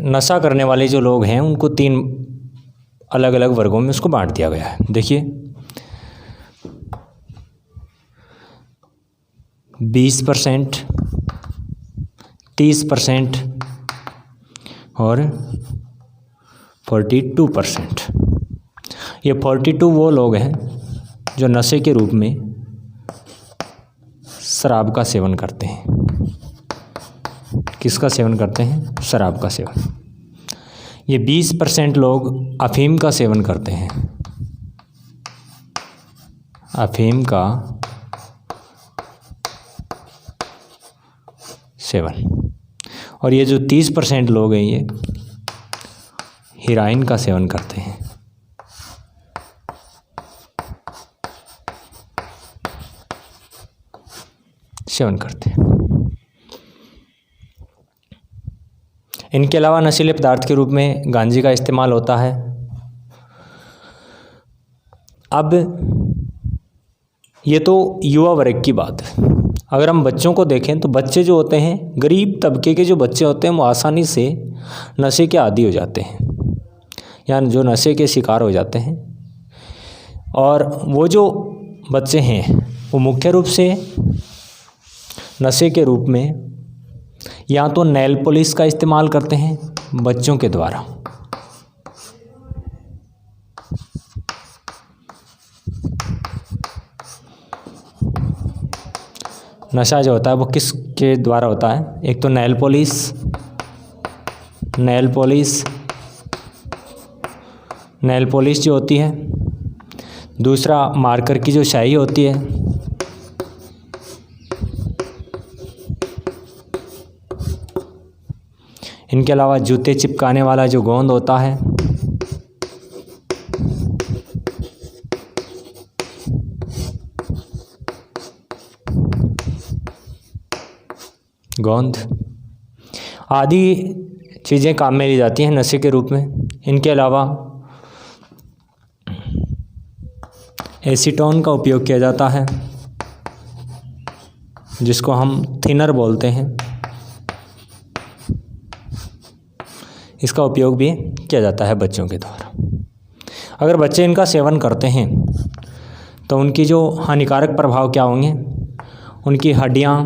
नशा करने वाले जो लोग हैं उनको 3 अलग अलग वर्गों में उसको बांट दिया गया है। देखिए 20%, 30% और 42%। ये 42 वो लोग हैं जो नशे के रूप में शराब का सेवन करते हैं। किसका सेवन करते हैं? शराब का सेवन। ये 20% लोग अफीम का सेवन करते हैं, अफीम का सेवन। और ये जो 30% लोग हैं ये हेरोइन का सेवन करते हैं। इनके अलावा नशीले पदार्थ के रूप में गांजे का इस्तेमाल होता है। अब ये तो युवा वर्ग की बात है। अगर हम बच्चों को देखें तो बच्चे जो होते हैं, गरीब तबके के जो बच्चे होते हैं, वो आसानी से नशे के आदी हो जाते हैं, यानी जो नशे के शिकार हो जाते हैं। और वो जो बच्चे हैं वो मुख्य रूप से नशे के रूप में या तो नेल पॉलिश का इस्तेमाल करते हैं बच्चों के द्वारा, नशा जो होता है वो किसके द्वारा होता है? एक तो नेल पॉलिश जो होती है, दूसरा मार्कर की जो स्याही होती है, इनके अलावा जूते चिपकाने वाला जो गोंद होता है, गोंद आदि चीज़ें काम में ली जाती हैं नशे के रूप में। इनके अलावा एसीटोन का उपयोग किया जाता है, जिसको हम थिनर बोलते हैं। इसका उपयोग भी किया जाता है बच्चों के द्वारा। अगर बच्चे इनका सेवन करते हैं तो उनकी जो हानिकारक प्रभाव क्या होंगे? उनकी हड्डियाँ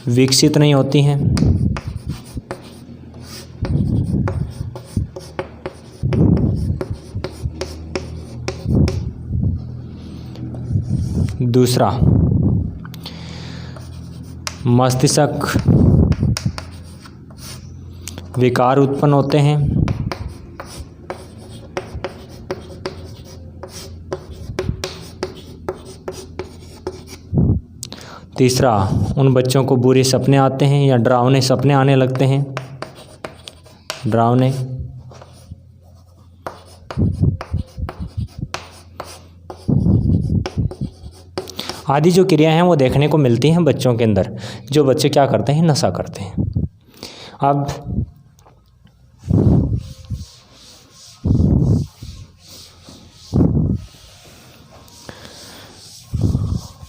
विकसित नहीं होती हैं, दूसरा मस्तिष्क विकार उत्पन्न होते हैं, तीसरा उन बच्चों को बुरे सपने आते हैं या डरावने सपने आने लगते हैं, डरावने। आदि जो क्रियाएं हैं वो देखने को मिलती हैं बच्चों के अंदर, जो बच्चे क्या करते हैं? नशा करते हैं।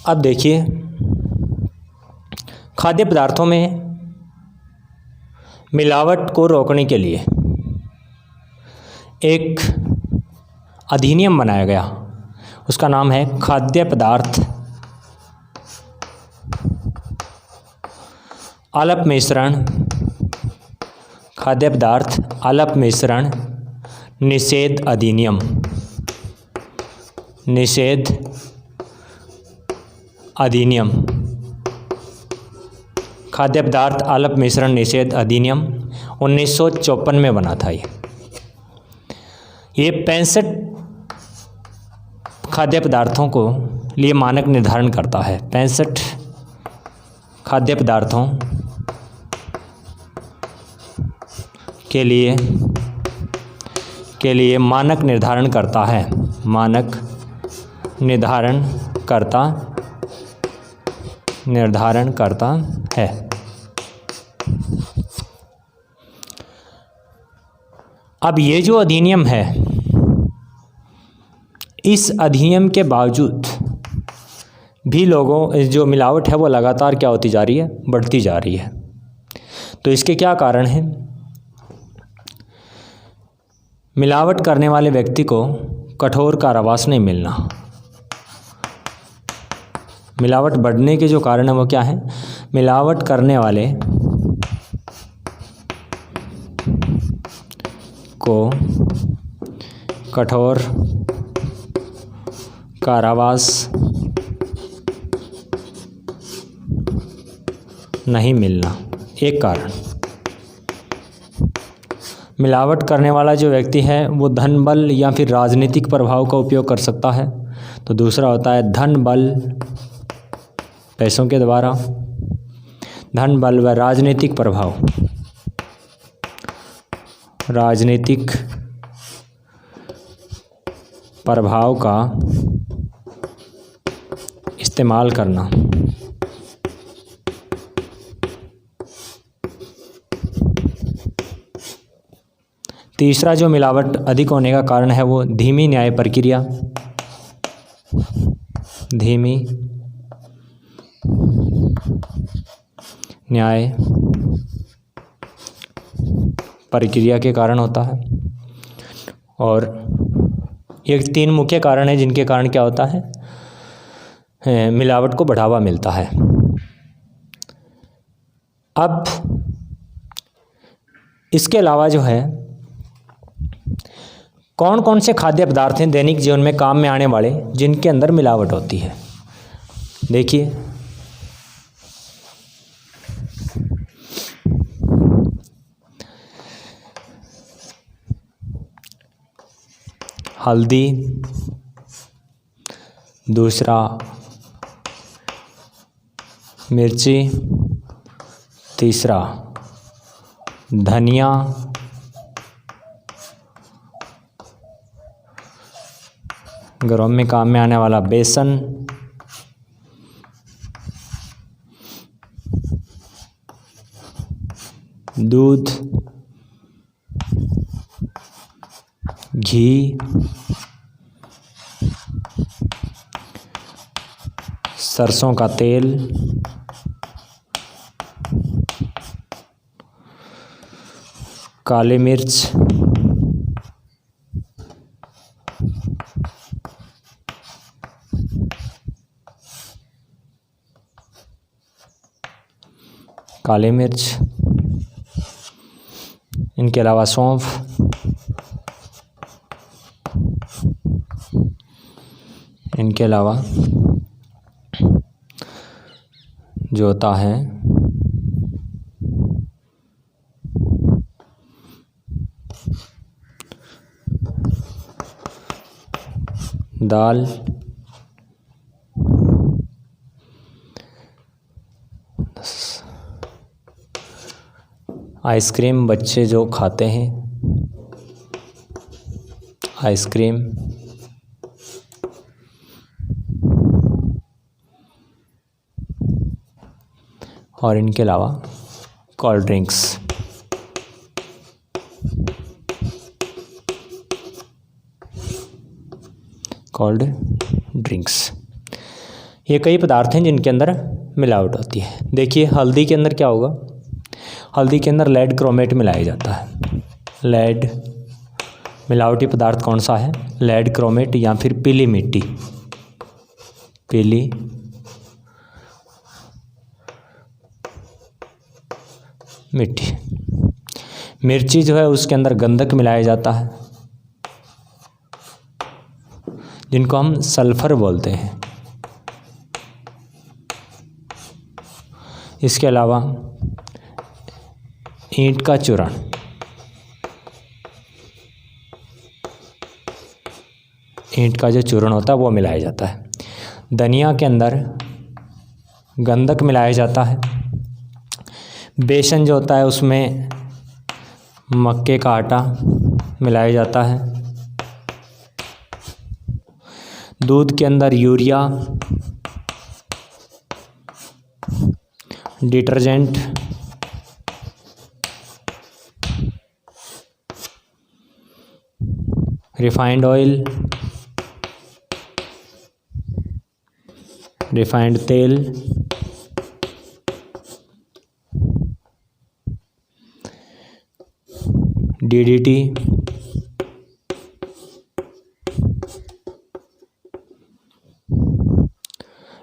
अब देखिए, खाद्य पदार्थों में मिलावट को रोकने के लिए एक अधिनियम बनाया गया, उसका नाम है खाद्य पदार्थ अल्प मिश्रण, खाद्य पदार्थ अल्प मिश्रण निषेध अधिनियम, निषेध अधिनियम। खाद्य पदार्थ अल्प मिश्रण निषेध अधिनियम 1954 में बना था। ये 65 खाद्य पदार्थों को लिए मानक निर्धारण करता है। 65 खाद्य पदार्थों के लिए मानक निर्धारण करता है, मानक निर्धारण करता है। अब ये जो अधिनियम है, इस अधिनियम के बावजूद भी लोगों जो मिलावट है वो लगातार क्या होती जा रही है? बढ़ती जा रही है। तो इसके क्या कारण हैं? मिलावट करने वाले व्यक्ति को कठोर कारावास नहीं मिलना। मिलावट बढ़ने के जो कारण है वो क्या है? मिलावट करने वाले को कठोर कारावास नहीं मिलना एक कारण। मिलावट करने वाला जो व्यक्ति है वो धन बल या फिर राजनीतिक प्रभाव का उपयोग कर सकता है। तो दूसरा होता है धन बल, पैसों के द्वारा, धन बल व राजनीतिक प्रभाव, राजनीतिक प्रभाव का इस्तेमाल करना। तीसरा जो मिलावट अधिक होने का कारण है वो धीमी न्याय प्रक्रिया, धीमी न्याय प्रक्रिया के कारण होता है। और ये 3 मुख्य कारण हैं जिनके कारण क्या होता है? मिलावट को बढ़ावा मिलता है। अब इसके अलावा जो है कौन कौन से खाद्य पदार्थ हैं दैनिक जीवन में काम में आने वाले जिनके अंदर मिलावट होती है? देखिए, हल्दी, दूसरा मिर्ची, तीसरा धनिया, घरों में काम में आने वाला बेसन, दूध, घी, सरसों का तेल, काली मिर्च, काली मिर्च, इनके अलावा सौंफ, इनके अलावा जो होता है दाल, आइसक्रीम बच्चे जो खाते हैं, आइसक्रीम, और इनके अलावा कोल्ड ड्रिंक्स। कोल्ड ड्रिंक्स ये कई पदार्थ हैं जिनके अंदर मिलावट होती है। देखिए, हल्दी के अंदर क्या होगा? हल्दी के अंदर लेड क्रोमेट मिलाया जाता है। लेड मिलावटी पदार्थ कौन सा है? लेड क्रोमेट या फिर पीली मिट्टी, पीली मिट्टी। मिर्ची जो है उसके अंदर गंधक मिलाया जाता है जिनको हम सल्फर बोलते हैं। इसके अलावा ईंट का चूर्ण, ईंट का जो चूर्ण होता है वो मिलाया जाता है। धनिया के अंदर गंधक मिलाया जाता है। बेसन जो होता है उसमें मक्के का आटा मिलाया जाता है। दूध के अंदर urea, detergent, refined oil, refined तेल, DDT,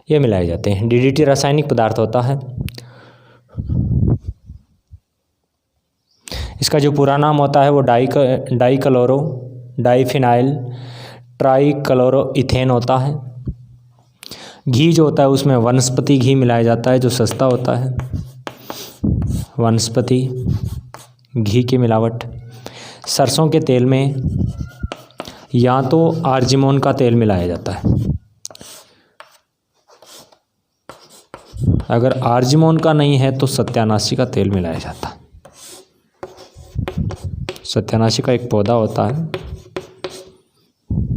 ये मिलाए जाते हैं। DDT रासायनिक पदार्थ होता है। इसका जो पूरा नाम होता है वो डाइक्लोरो डाइफिनाइल ट्राइक्लोरोइथेन होता है। घी जो होता है उसमें वनस्पति घी मिलाया जाता है जो सस्ता होता है। वनस्पति घी की मिलावट। सरसों के तेल में या तो आर्जिमोन का तेल मिलाया जाता है। अगर आर्जिमोन का नहीं है तो सत्यानाशी का तेल मिलाया जाता है। सत्यानाशी का एक पौधा होता है,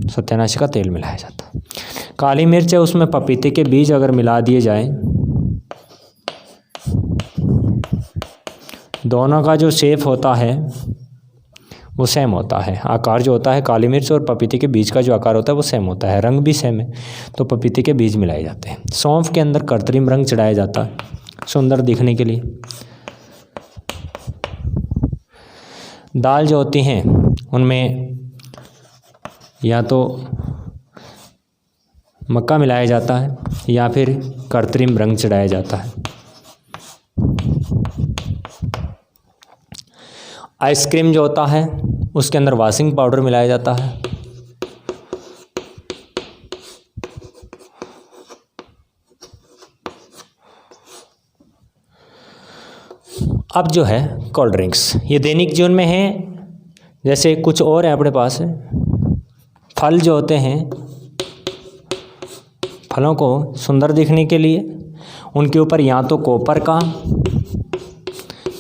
सत्यानाशी का तेल मिलाया जाता है। काली मिर्च है उसमें पपीते के बीज अगर मिला दिए जाएं, दोनों का जो शेप होता है वो सेम होता है। आकार जो होता है काली मिर्च और पपीते के बीज का जो आकार होता है वो सेम होता है, रंग भी सेम है, तो पपीते के बीज मिलाए जाते हैं। सौंफ के अंदर कृत्रिम रंग चढ़ाया जाता है सुंदर दिखने के लिए। दाल जो होती हैं उनमें या तो मक्का मिलाया जाता है या फिर कृत्रिम रंग चढ़ाया जाता है। आइसक्रीम जो होता है उसके अंदर वॉशिंग पाउडर मिलाया जाता है। अब जो है कोल्ड ड्रिंक्स, ये दैनिक जीवन में है। जैसे कुछ और है अपने पास है। फल जो होते हैं, फलों को सुंदर दिखने के लिए उनके ऊपर या तो कॉपर का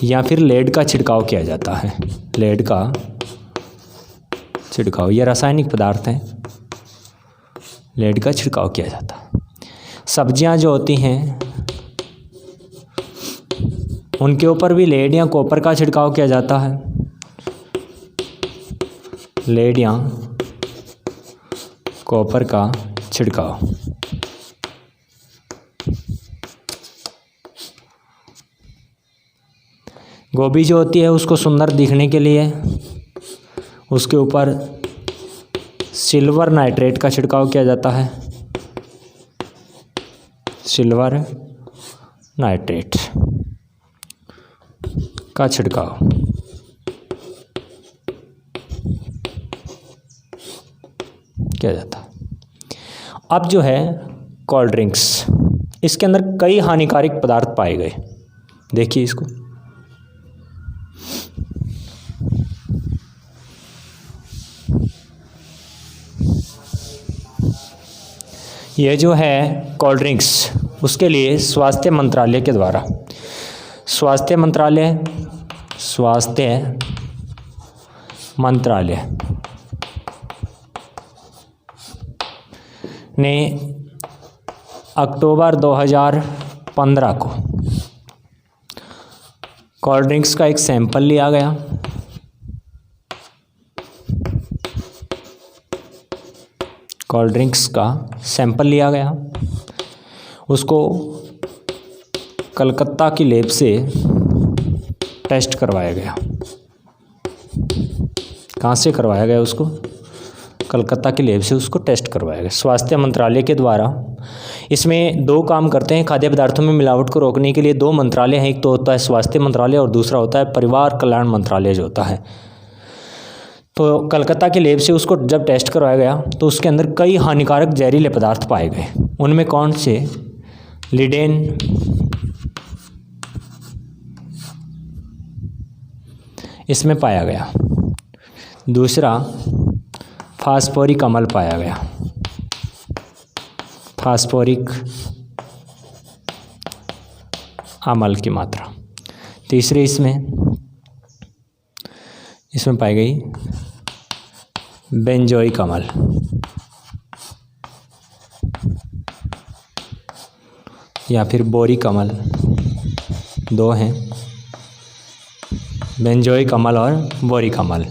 या फिर लेड का छिड़काव किया जाता है। लेड का छिड़काव, ये रासायनिक पदार्थ हैं, लेड का छिड़काव किया जाता है। सब्जियां जो होती हैं उनके ऊपर भी लेड या कॉपर का छिड़काव किया जाता है। लेड या कॉपर का छिड़काव। गोभी जो होती है उसको सुंदर दिखने के लिए उसके ऊपर सिल्वर नाइट्रेट का छिड़काव किया जाता है। सिल्वर नाइट्रेट का छिड़काव। किया जाता है। अब जो है कोल्ड ड्रिंक्स, इसके अंदर कई हानिकारक पदार्थ पाए गए। देखिए इसको, ये जो है कोल्ड ड्रिंक्स, उसके लिए स्वास्थ्य मंत्रालय के द्वारा, स्वास्थ्य मंत्रालय ने अक्टूबर 2015 को कोल्ड ड्रिंक्स का एक सैंपल लिया गया। कोल्ड ड्रिंक्स का सैंपल लिया गया, उसको कलकत्ता की लैब से टेस्ट करवाया गया। कहाँ से करवाया गया? उसको कलकत्ता की लैब से उसको टेस्ट करवाया गया स्वास्थ्य मंत्रालय के द्वारा। इसमें दो काम करते हैं खाद्य पदार्थों में मिलावट को रोकने के लिए। दो मंत्रालय हैं, एक तो होता है स्वास्थ्य मंत्रालय और दूसरा होता है परिवार कल्याण मंत्रालय जो होता है। तो कलकत्ता की लैब से उसको जब टेस्ट करवाया गया तो उसके अंदर कई हानिकारक जहरीले पदार्थ पाए गए। उनमें कौन से? लिडेन, इसमें पाया गया। दूसरा फास्फोरिक अम्ल पाया गया, फास्फोरिक अम्ल की मात्रा। तीसरे इसमें पाई गई बेंजोइक अम्ल। या फिर बोरिक अम्ल, दो हैं, बेंजोइक अम्ल और बोरिक अम्ल।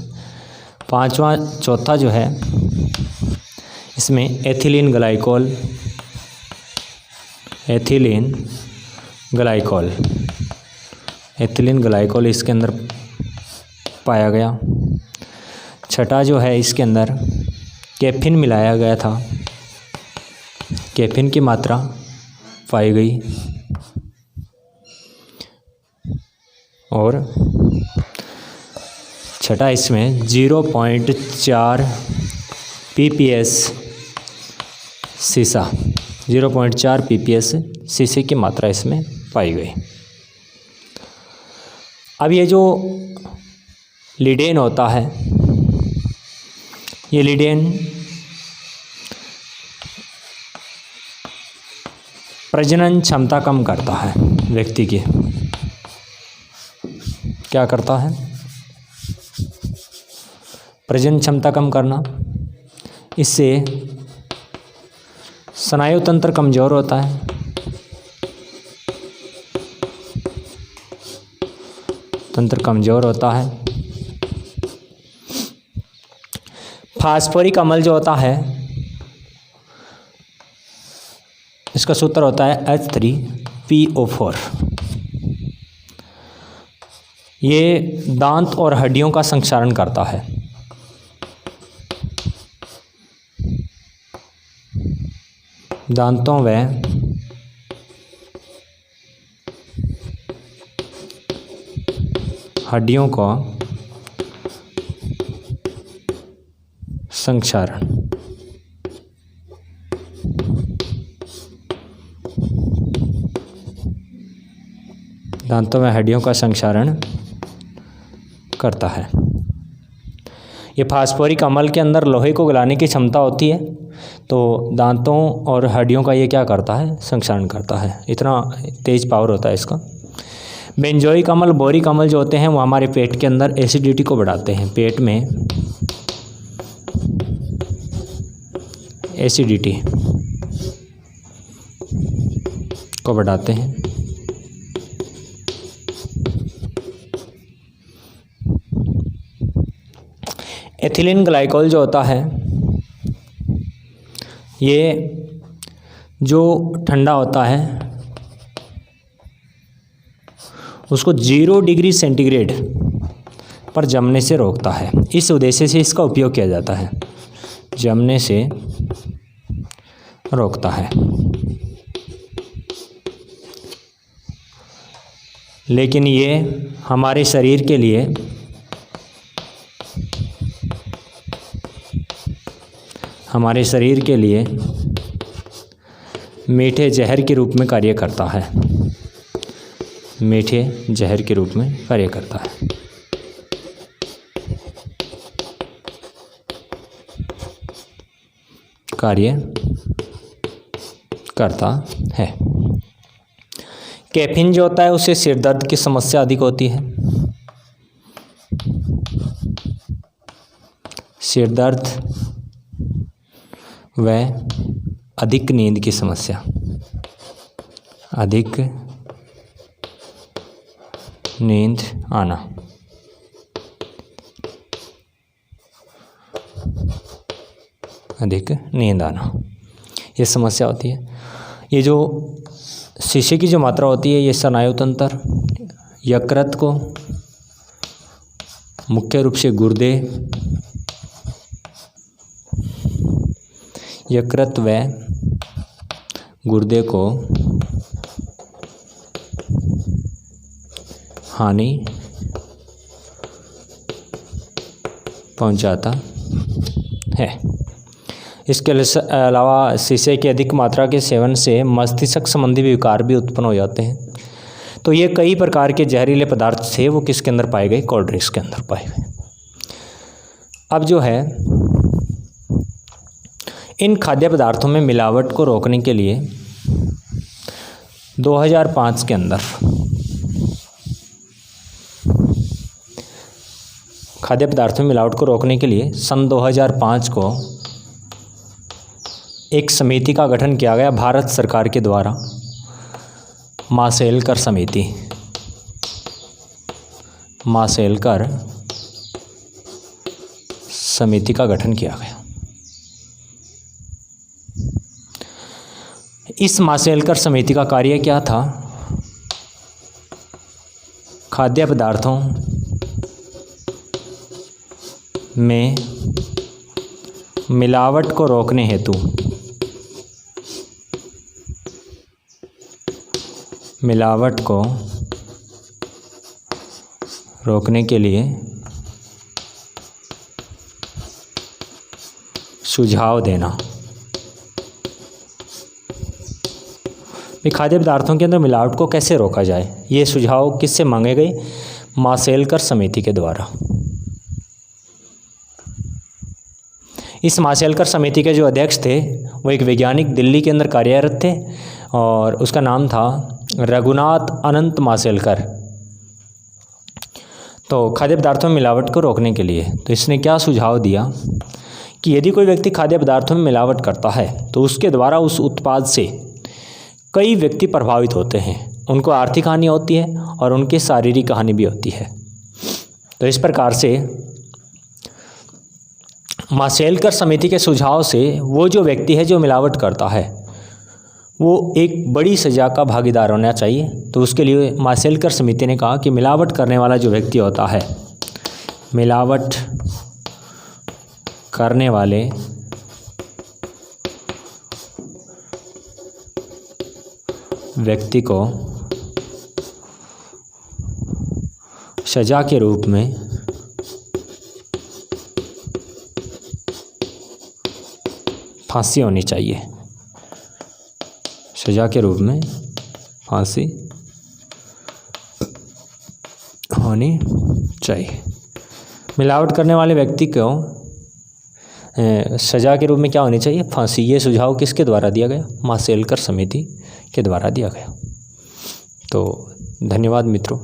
चौथा जो है इसमें एथिलीन ग्लाइकोल, एथिलीन ग्लाइकोल इसके अंदर पाया गया। छठा जो है इसके अंदर कैफीन मिलाया गया था, कैफीन की मात्रा पाई गई। और छठा इसमें 0.4 pps सीसा, 0.4 pps सीसे की मात्रा इसमें पाई गई। अब ये जो लिडेन होता है, ये लिडेन प्रजनन क्षमता कम करता है व्यक्ति की। क्या करता है? प्रजनन क्षमता कम करना। इससे स्नायु तंत्र कमज़ोर होता है, तंत्र कमज़ोर होता है। फास्फोरिक अम्ल जो होता है, इसका सूत्र होता है H3PO4। ये दांत और हड्डियों का संक्षारण करता है। दांतों व हड्डियों का संक्षारण। दांतों में हड्डियों का संक्षारण करता है। ये फास्फोरिक अम्ल के अंदर लोहे को गलाने की क्षमता होती है, तो दांतों और हड्डियों का ये क्या करता है? संक्षारण करता है। इतना तेज पावर होता है इसका। बेंजोइक अम्ल, बोरिक अम्ल जो होते हैं वो हमारे पेट के अंदर एसिडिटी को बढ़ाते हैं। पेट में एसिडिटी को बढ़ाते हैं। एथिलीन ग्लाइकोल जो होता है, ये जो ठंडा होता है उसको 0 डिग्री सेंटीग्रेड पर जमने से रोकता है। इस उद्देश्य से इसका उपयोग किया जाता है, जमने से रोकता है। लेकिन ये हमारे शरीर के लिए मीठे जहर के रूप में कार्य करता है। मीठे जहर के रूप में कार्य करता है। कैफीन जो होता है उससे सिर दर्द की समस्या अधिक होती है। सिर दर्द व अधिक नींद की समस्या, अधिक नींद आना। अधिक नींद आना ये समस्या होती है। ये जो शीशे की जो मात्रा होती है, ये स्नायु तंत्र, यकृत को, मुख्य रूप से गुर्दे, यकृत व गुर्दे को हानि पहुंचाता है। इसके अलावा शीशे की अधिक मात्रा के सेवन से मस्तिष्क संबंधी विकार भी उत्पन्न हो जाते हैं। तो ये कई प्रकार के जहरीले पदार्थ थे, वो किसके अंदर पाए गए? कोल्ड ड्रिंक्स के अंदर पाए गए। अब जो है इन खाद्य पदार्थों में मिलावट को रोकने के लिए 2005 के अंदर खाद्य पदार्थों में मिलावट को रोकने के लिए सन 2005 को एक समिति का गठन किया गया भारत सरकार के द्वारा। माशेलकर समिति, माशेलकर समिति का गठन किया गया। इस माशेलकर समिति का कार्य क्या था? खाद्य पदार्थों में मिलावट को रोकने हेतु मिलावट को रोकने के लिए सुझाव देना। खाद्य पदार्थों के अंदर मिलावट को कैसे रोका जाए, ये सुझाव किससे मांगे गए? माशेलकर समिति के द्वारा। इस माशेलकर समिति के जो अध्यक्ष थे वो एक वैज्ञानिक दिल्ली के अंदर कार्यरत थे और उसका नाम था रघुनाथ अनंत माशेलकर। तो खाद्य पदार्थों में मिलावट को रोकने के लिए तो इसने क्या सुझाव दिया कि यदि कोई व्यक्ति खाद्य पदार्थों में मिलावट करता है तो उसके द्वारा उस उत्पाद से कई व्यक्ति प्रभावित होते हैं, उनको आर्थिक हानि होती है और उनकी शारीरिक हानि भी होती है। तो इस प्रकार से माशेलकर समिति के सुझाव से वो जो व्यक्ति है जो मिलावट करता है वो एक बड़ी सज़ा का भागीदार होना चाहिए। तो उसके लिए माशेलकर समिति ने कहा कि मिलावट करने वाला जो व्यक्ति होता है, मिलावट करने वाले व्यक्ति को सज़ा के रूप में फांसी होनी चाहिए। सज़ा के रूप में फांसी होनी चाहिए। मिलावट करने वाले व्यक्ति को सज़ा के रूप में क्या होनी चाहिए? फांसी। ये सुझाव किसके द्वारा दिया गया? माशेलकर समिति के द्वारा दिया गया। तो धन्यवाद मित्रों।